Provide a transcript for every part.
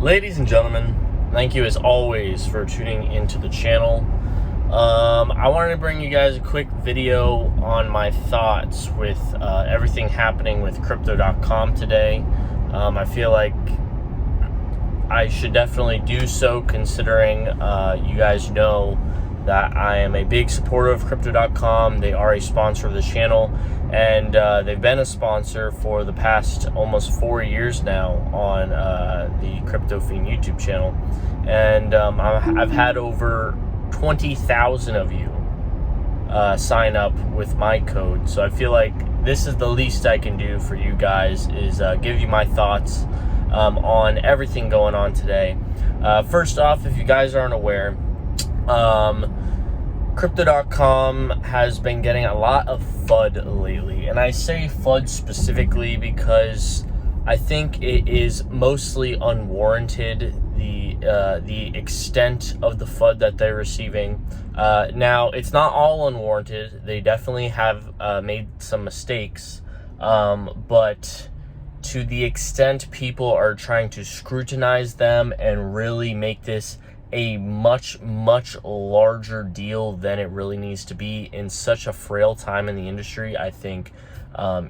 Ladies and gentlemen, thank you as always for tuning into the channel. I wanted to bring you guys a quick video on my thoughts with everything happening with Crypto.com today. I feel like I should definitely do so, considering you guys know that I am a big supporter of Crypto.com. They are a sponsor of the channel, and they've been a sponsor for the past almost 4 years now on the Crypto Fiend YouTube channel. And I've had over 20,000 of you sign up with my code. So I feel like this is the least I can do for you guys, is give you my thoughts on everything going on today. First off, if you guys aren't aware, Crypto.com has been getting a lot of FUD lately, and I say FUD specifically because I think it is mostly unwarranted, the extent of the FUD that they're receiving. Now, it's not all unwarranted. They definitely have made some mistakes, but to the extent people are trying to scrutinize them and really make this a much larger deal than it really needs to be in such a frail time in the industry, I think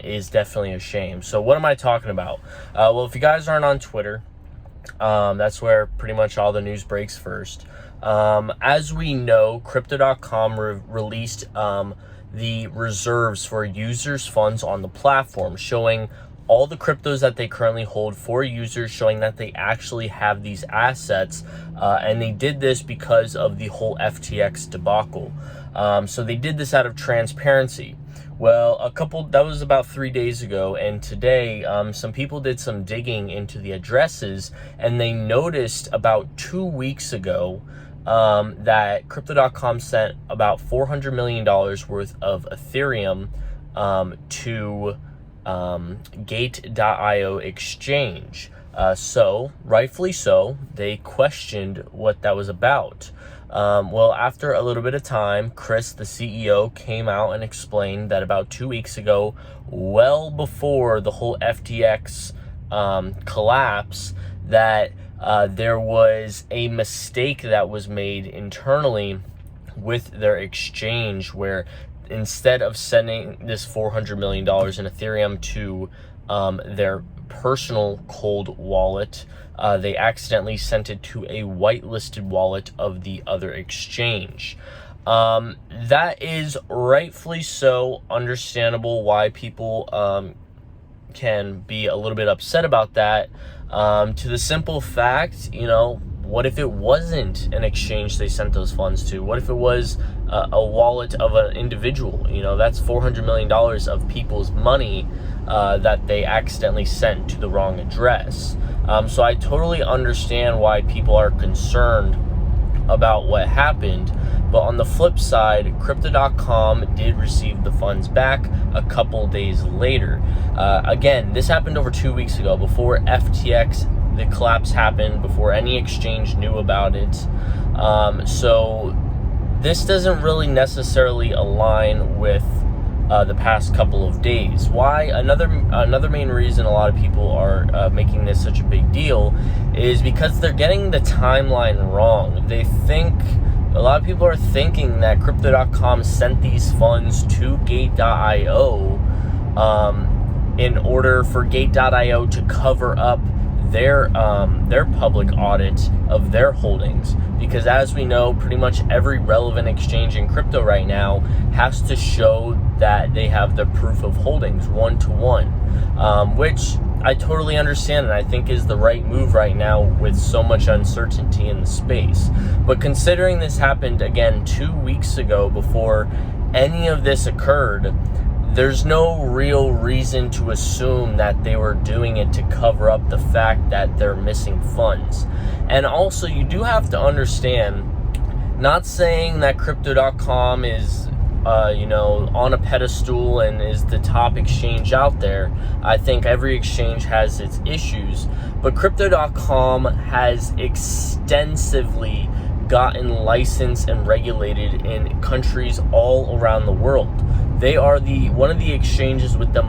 is definitely a shame. So what am I talking about? Well, if you guys aren't on Twitter, that's where pretty much all the news breaks first. As we know, Crypto.com released the reserves for users' funds on the platform, showing all the cryptos that they currently hold for users, showing that they actually have these assets, and they did this because of the whole FTX debacle. So they did this out of transparency. Well, that was about 3 days ago, and today some people did some digging into the addresses, and they noticed about 2 weeks ago that Crypto.com sent about $400 million worth of Ethereum to Gate.io exchange. So rightfully so, they questioned what that was about. Well, after a little bit of time, Chris, the CEO, came out and explained that about 2 weeks ago, well before the whole FTX collapse, that there was a mistake that was made internally with their exchange, where instead of sending this $400 million in Ethereum to their personal cold wallet, they accidentally sent it to a whitelisted wallet of the other exchange. That is rightfully so understandable why people can be a little bit upset about that. To the simple fact, what if it wasn't an exchange they sent those funds to? What if it was a wallet of an individual? That's $400 million of people's money that they accidentally sent to the wrong address. So I totally understand why people are concerned about what happened. But on the flip side, Crypto.com did receive the funds back a couple days later. Again, this happened over 2 weeks ago, before FTX, the collapse happened, before any exchange knew about it. So this doesn't really necessarily align with the past couple of days. Why? Another main reason a lot of people are making this such a big deal is because they're getting the timeline wrong. A lot of people are thinking that Crypto.com sent these funds to Gate.io in order for Gate.io to cover up their public audit of their holdings, because as we know, pretty much every relevant exchange in crypto right now has to show that they have the proof of holdings one-to-one, which I totally understand and I think is the right move right now with so much uncertainty in the space. But considering this happened again 2 weeks ago, before any of this occurred, there's no real reason to assume that they were doing it to cover up the fact that they're missing funds. And also, you do have to understand, not saying that Crypto.com is on a pedestal and is the top exchange out there. I think every exchange has its issues, but Crypto.com has extensively gotten licensed and regulated in countries all around the world. They are one of the exchanges with the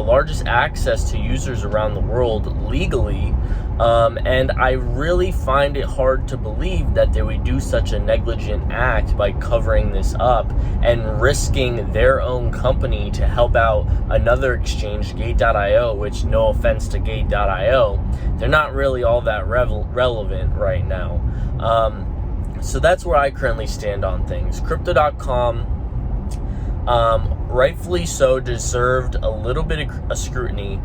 largest access to users around the world legally And I really find it hard to believe that they would do such a negligent act by covering this up and risking their own company to help out another exchange, Gate.io, which, no offense to Gate.io, they're not really all that relevant right now. So that's where I currently stand on things. Crypto.com, rightfully so, deserved a little bit of scrutiny,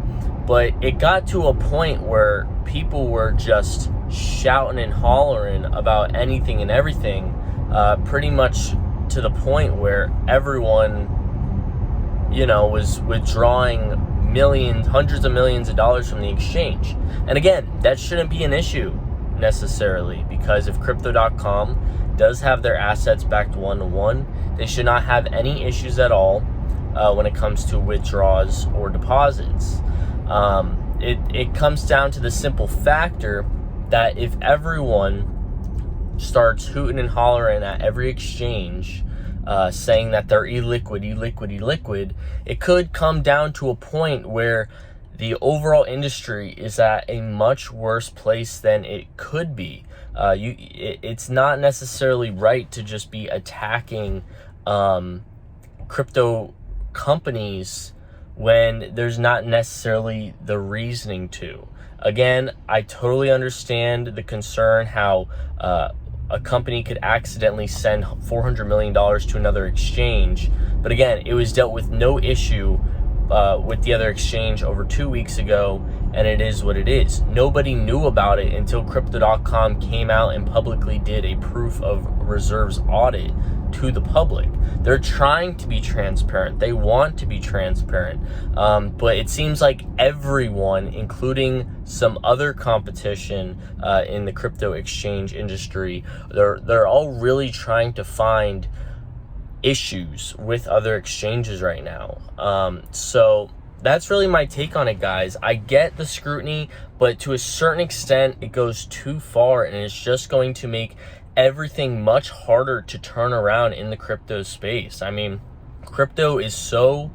but it got to a point where people were just shouting and hollering about anything and everything, pretty much to the point where everyone, was withdrawing hundreds of millions of dollars from the exchange. And again, that shouldn't be an issue necessarily, because if Crypto.com does have their assets backed one-to-one, they should not have any issues at all when it comes to withdrawals or deposits. It comes down to the simple factor that if everyone starts hooting and hollering at every exchange, saying that they're illiquid, it could come down to a point where the overall industry is at a much worse place than it could be. It's not necessarily right to just be attacking crypto companies when there's not necessarily the reasoning to. Again, I totally understand the concern how a company could accidentally send $400 million to another exchange. But again, it was dealt with no issue with the other exchange over 2 weeks ago, and it is what it is. Nobody knew about it until Crypto.com came out and publicly did a proof of reserves audit to the public. They're trying to be transparent. They want to be transparent. But it seems like everyone, including some other competition in the crypto exchange industry, they're all really trying to find issues with other exchanges right now. So that's really my take on it, guys. I get the scrutiny, but to a certain extent, it goes too far, and it's just going to make everything much harder to turn around in the crypto space. I mean, crypto is so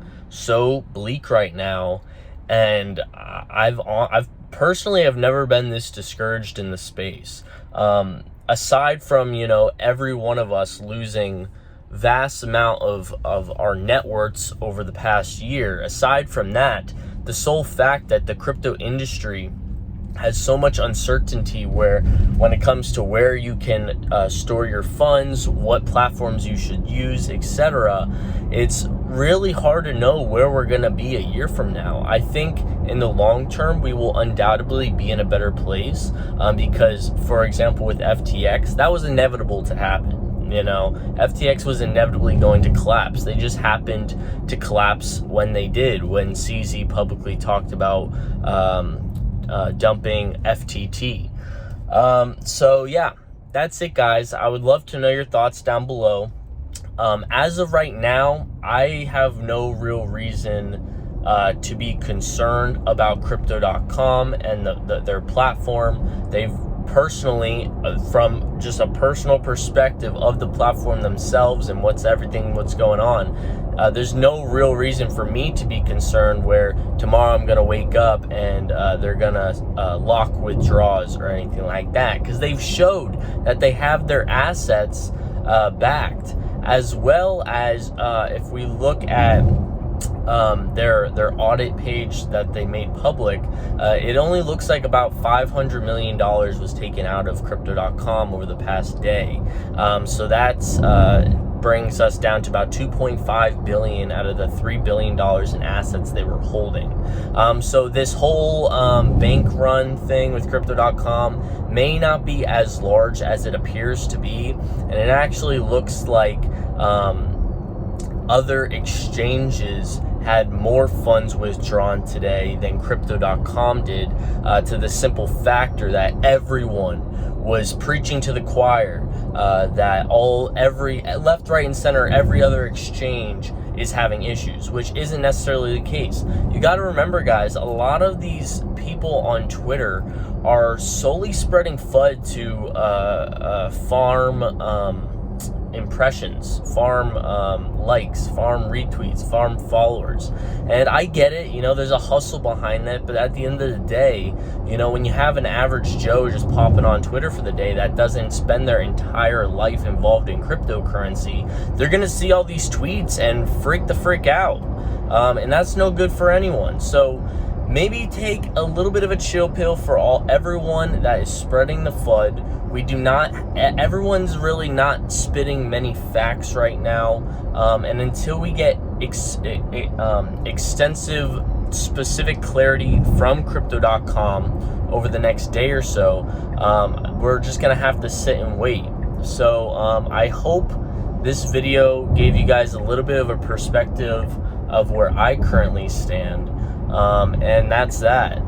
bleak right now, and I've personally have never been this discouraged in the space. Aside from, every one of us losing vast amount of our net worths over the past year, aside from that, the sole fact that the crypto industry has so much uncertainty when it comes to where you can store your funds, what platforms you should use, etc., it's really hard to know where we're going to be a year from now. I think in the long term, we will undoubtedly be in a better place because, for example, with FTX, that was inevitable to happen. FTX was inevitably going to collapse. They just happened to collapse when they did, when CZ publicly talked about dumping FTT. So yeah, that's it, guys. I would love to know your thoughts down below. As of right now, I have no real reason to be concerned about Crypto.com and their platform. They've personally, from just a personal perspective of the platform themselves and what's going on, there's no real reason for me to be concerned where tomorrow I'm gonna wake up and they're gonna lock withdrawals or anything like that, because they've showed that they have their assets backed, as well as if we look at their audit page that they made public, it only looks like about $500 million was taken out of Crypto.com over the past day. So that's brings us down to about $2.5 billion out of the $3 billion in assets they were holding. So this whole bank run thing with Crypto.com may not be as large as it appears to be, and it actually looks like other exchanges had more funds withdrawn today than Crypto.com did, to the simple factor that everyone was preaching to the choir, that every left, right, and center, every other exchange is having issues, which isn't necessarily the case. You got to remember, guys, a lot of these people on Twitter are solely spreading FUD to farm impressions, farm likes, farm retweets, farm followers. And I get it, there's a hustle behind that, but at the end of the day, when you have an average Joe just popping on Twitter for the day that doesn't spend their entire life involved in cryptocurrency, they're gonna see all these tweets and freak the frick out. And that's no good for anyone. So maybe take a little bit of a chill pill for everyone that is spreading the FUD. Everyone's really not spitting many facts right now. And until we get extensive, specific clarity from crypto.com over the next day or so, we're just gonna have to sit and wait. So I hope this video gave you guys a little bit of a perspective of where I currently stand. And that's that.